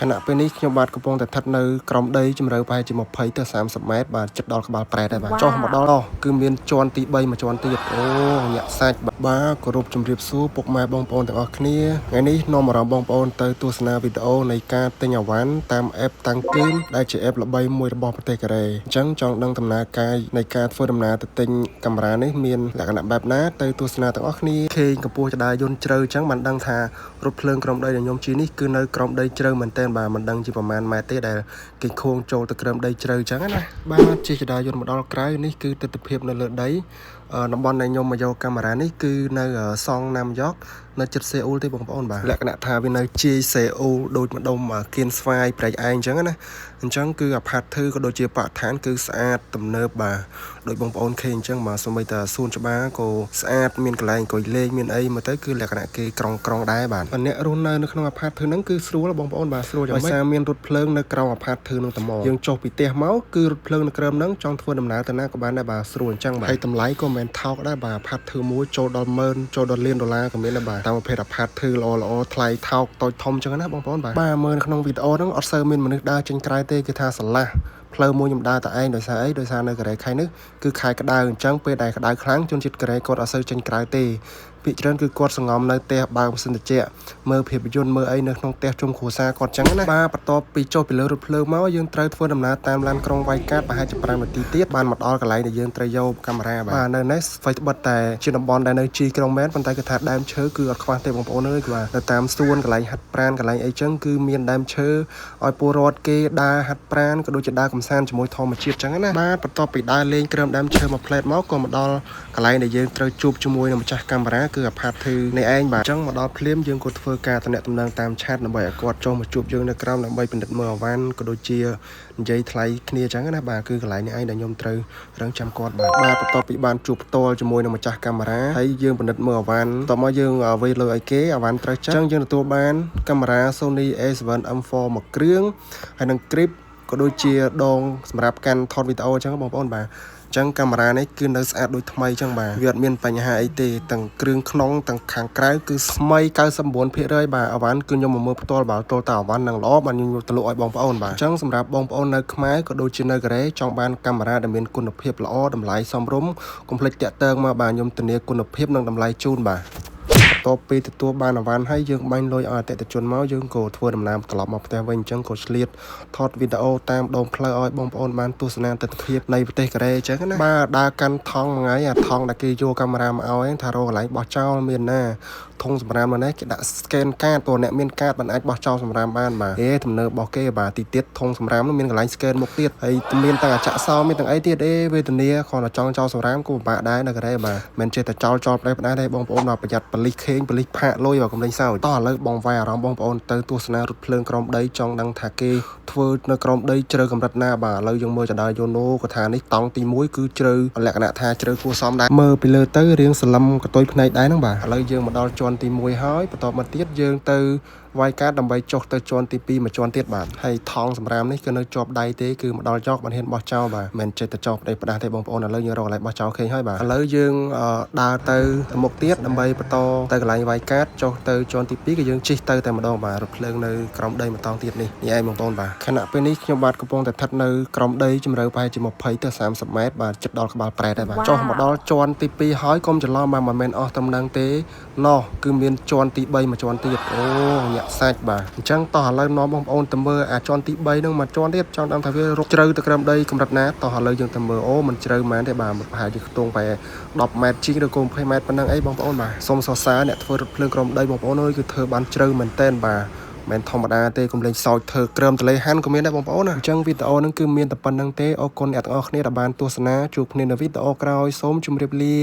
ខណៈពេលនេះខ្ញុំបាទកំពុងតែស្ថិតនៅក្រោមដីជម្រៅប្រហែលជា20ទៅ30ម៉ែត្របាទជិតដល់ក្បាលប្រែតហើយបាទចុះមកដល់គឺមានជាន់ទី3មួយជាន់ទៀតអូញាក់សាច់បាទគោរពជម្រាបសួរពុកម៉ែបងប្អូនទាំងអស់គ្នាថ្ងៃនេះនាំអារម្មណ៍បងប្អូនទៅទស្សនាវីដេអូនៃការទិញអវ៉ាន់តាម app តាំងគឹមដែលជា app ល្បីមួយរបស់ប្រទេសកូរ៉េអញ្ចឹងចង់ដឹងដំណើរការនៃការធ្វើដំណើរទៅទិញកាមេរ៉ានេះមានលក្ខណៈបែបណាទៅទស្សនាទាំងអស់គ្នាខេងកម្ពស់ចដាយន្តជ្រៅអញ្ចឹងបានដឹងថារថភ្លើងក្រោមដីដែលខ្ញុំជិះនេះគឺនៅក្រោមដីជ្រៅមែនទែនបាទមិនដឹងជាប្រមាណម៉ែត្រទេដែលគេខួងចូលទៅក្រោមដីជ្រៅអញ្ចឹងណាបាទជិះចដាយន្តមកដល់ក្រៅនេះគឺទិដ្ឋភាពនៅលើដីតំបន់ដែលខ្ញុំមកយកកាមេរ៉ានេះគឺនៅសងណាំយ៉កនៅជិតសេអ៊ូលទេបងប្អូនបាទលក្ខណៈថាវានៅជាយសេអ៊ូលដូចម្ដុំគៀនស្វាយប្រែកឯងអញ្ចឹងណាអញ្ចឹងគឺអាផាតធឺក៏ដូចជាបរិស្ថានគឺស្អាតទំនើបបាទដោយបងប្អូនឃើញអញ្ចឹងបាទសូម្បីតែសួនច្បារក៏ស្អាតមានកន្លែងអង្គុយលេងមានអីមើលទៅគឺលក្ខណៈគេក្រុងដែរបាទអ្នករស់នៅក្នុងអាផាតធឺហ្នឹងគឺស្រួលបងប្អូនបាទស្រួលយ៉ាងម៉េចដោយសារមានរថភ្លើងនៅក្រោមអាផាតធឺនោះតែមកយើងចុះពីផ្ទះមកគឺរថភ្លើងនៅក្រោមហ្នឹងចង់ធ្វើដំណើរទៅណាក៏បានដែរបាទស្រួលអញ្ចឹងបាទហើយតម្លៃក៏មិនមែនថោកដែរបាទអាផាតធឺមួយចូលដល់10000ចូលដល់លានដុល្លារក៏មានដែរបាទតាមប្រភេទអាផាតធឺល្អថ្លៃថោកតូចធំអញ្ចឹងណាបងប្អូនបាទមើលនៅក្នុងវីដេអូហ្នឹងអត់សូវមានមនុស្សដើរចេញក្រៅទេគឺថាស្រឡះផ្លូវមួយខ្ញុំដើរតែឯងដោយសារអីដោយសារនៅកូរ៉េខែនេះគឺខែក្តៅអញ្ចឹងពេលដែលក្តៅខ្លាំងជនជាតិកូរ៉េគាត់អត់សូវចេញក្រៅទេភាគច្រើនគឺគាត់សង្ងំនៅផ្ទះបើកម៉ាស៊ីនត្រជាក់មើលភាពយន្តមើលអីនៅក្នុងផ្ទះជុំគ្រួសារគាត់អញ្ចឹងណាបាទបន្ទាប់ពីចុះពីលើរថភ្លើងមកយើងត្រូវធ្វើដំណើរតាមឡានក្រុងវ៉ៃកាតប្រហែលជា5នាទីទៀតបានមកដល់កន្លែងដែលយើងត្រូវយកកាមេរ៉ាបាទនៅនេះស្វ័យត្បិតតែជាតំបន់ដែលនៅជីក្រុងមែនប៉ុន្តែគឺថាដើមឈើគឺអត់ខ្វះទេបងប្អូនអើយបាទនៅតាមសួនកន្លែងហាត់ប្រាណកន្លែងអីចឹងគឺមានដើមឈើឲ្យពលរដ្ឋគេដើរហាត់ប្រាណក៏ដូចជាដើរកម្សាន្តជាមួយធម្មជាតិចឹងណាបាទបន្ទាប់ពីដើរលេងក្រោមដើមឈើមួយផ្លែតមកក៏មកដល់កន្លែងដែលយើងត្រូវជួបជាមួយនឹងម្ចាស់កាមេរ៉ាគឺអាផាតធឺនេះឯងបាទអញ្ចឹងមកដល់ភ្លាមយើងក៏ធ្វើការទំនាក់ទំនងតាមឆាតដើម្បីឲ្យគាត់ចុះមកជួបយើងនៅក្រោមដើម្បីពិនិត្យមើលអវ៉ាន់ក៏ដូចជានិយាយថ្លៃគ្នាអញ្ចឹងណាបាទគឺកន្លែងនេះឯងដែលខ្ញុំត្រូវរងចាំគាត់បាទបន្ទាប់ពីបានជួបផ្ទាល់ជាមួយនឹងម្ចាស់កាមេរ៉ាហើយយើងពិនិត្យមើលអវ៉ាន់តមកយើងវាយលើឲ្យគេអវ៉ាន់ត្រូវចិត្តអញ្ចឹងយើងទទួលបានកាមេរ៉ា Sony A7M4 មួយគ្រឿងហើយនឹង grip ក៏ដូចជាដងសម្រាប់កាន់ថតវីដេអូអញ្ចឹងបងប្អូនបាទអញ្ចឹងកាមេរ៉ានេះគឺនៅស្អាតដូចថ្មីអញ្ចឹងបាទវាអត់មានបញ្ហាអីទេទាំងគ្រឿងក្នុងទាំងខាងក្រៅគឺថ្មី 99% បាទអវ៉ាន់គឺខ្ញុំមកមើលផ្ទាល់បាទទល់តែអវ៉ាន់នឹងល្អបាទខ្ញុំយកទៅលក់ឲ្យបងប្អូនបាទអញ្ចឹងសម្រាប់បងប្អូននៅខ្មែរក៏ដូចជានៅកូរ៉េចង់បានកាមេរ៉ាដែលមានគុណភាពល្អតម្លៃសមរម្យកុំភ្លេចតាក់ទងមកបាទខ្ញុំធានាគុណភាពនិងតម្លៃជូនបាទបន្ទាប់ពីទទួលបានអវ៉ាន់ហើយយើងបាញ់លុយឲ្យអតិថិជនមកយើងក៏ធ្វើដំណើរត្រឡប់មកផ្ទះវិញអញ្ចឹងក៏ឆ្លៀតថតវីដេអូតាមដងផ្លូវឲ្យបងប្អូនបានទស្សនាទិដ្ឋភាពនៃប្រទេសកូរ៉េអញ្ចឹងណាបាទដើរកាន់ថង់មួយថ្ងៃអាថង់ដែលគេយកកាមេរ៉ាមកឲ្យថារកកន្លែងបោះចោលមានណាធុងសម្រាមនេះគេដាក់ scan កាតតើអ្នកមានកាតមិនអាចបោះចោលសម្រាមបានបាទទំនើបរបស់គេបាទទីទៀតធុងសម្រាមនោះមានកន្លែង scan មុខទៀតហើយមានទាំងអាចសោមានទាំងអីទៀតវេទនាគ្រាន់តែចង់ចោលសម្រាមក៏ពិបាកដែរនៅកូរ៉េបាទមិនចេះតែចោលផ្ដេសផ្ដាសទេបងប្អូនដល់ប្រយ័ត្នប៉ូលីសខេងប៉ូលីសផាកលុយបាទកុំលេងសើចតោះឥឡូវបងវាយអារម្មណ៍បងប្អូនទៅទស្សនារថភ្លើងក្រោមដីចង់ដឹងថាគេធ្វើនៅក្រោមដីជ្រៅកម្រិតណាបាទឥឡូវយើងមើលចដាយន្តគាត់ថានេះតង់ទី1គឺជ្រៅលក្ខណៈថាជ្រៅគួរសមដែរមើលពីលើទៅរៀងសន្លឹមកតុយភ្នែកដែរហ្នឹងបាទឥឡូវយើងមកដល់ជាន់ទី1ហើយបន្តមកទៀតយើងទៅវាយកាតដើម្បីចុះទៅជាន់ទី2មួយជាន់ទៀតបាទហើយថង់សម្រាមនេះគឺនៅជាប់ដៃទេគឺមកដល់ចកមិនហ៊ានបោះចោលបាទមិនចេះតែចោលផ្ដេសផ្ដាសទេបងប្អូនឥឡូវយើងរកកន្លែងបោះចោលឃើញហើយបាទឥឡូវយើងដើរទៅមុខទៀតដើម្បីបន្តទៅកន្លែងវាយកាតចុះទៅជាន់ទី2ក៏យើងជិះទៅតែម្ដងបាទរថភ្លើងនៅក្រោមដីម្ដងទៀតនេះឯងបងប្អូនបាទខណៈពេលនេះខ្ញុំបាទកំពុងតែស្ថិតនៅក្រោមដីជម្រៅប្រហែលជា20ទៅ30ម៉ែត្របាទជិតដល់ក្បាលប្រែតហើយបាទចុះមកដល់ជាន់ទី2ហើយកុំច្រឡំបាទមិនមែនអស់តំណែងទេណោះគឺមានជាន់ទី3មួយជាន់ទៀតអូញាក់សាច់បាទអញ្ចឹងតោះឥឡូវនាំបងប្អូនទៅមើលជាន់ទី3ហ្នឹងមកជាន់ទៀតចង់ដឹងថាវារុកជ្រៅទៅក្រោមដីកម្រិតណាតោះឥឡូវយើងទៅមើលអូមិនជ្រៅមែនទេបាទប្រហែលជាខ្ទង់ប្រហែល10ម៉ែត្រជីងឬក៏20ម៉ែត្រប៉ុណ្ណឹងអីបងប្អូនបាទសូមសរសើរអ្នកធ្វើរថភ្លើងក្រោមដីបងប្អូនអើយគឺធ្វើបានជ្រៅមែនតែនបាទមិនធម្មតាទេកុំលេងសើចធ្វើក្រឹមតលេហាន់ក៏មានដែរបងប្អូនណាអញ្ចឹងវីដេអូហ្នឹងគឺមានតែប៉ុណ្្នឹងទេអរគុណអ្នកទាំងអស់គ្នាដែលបានទស្សនាជួបគ្នានៅវីដេអូក្រោយសូមជម្រាបលា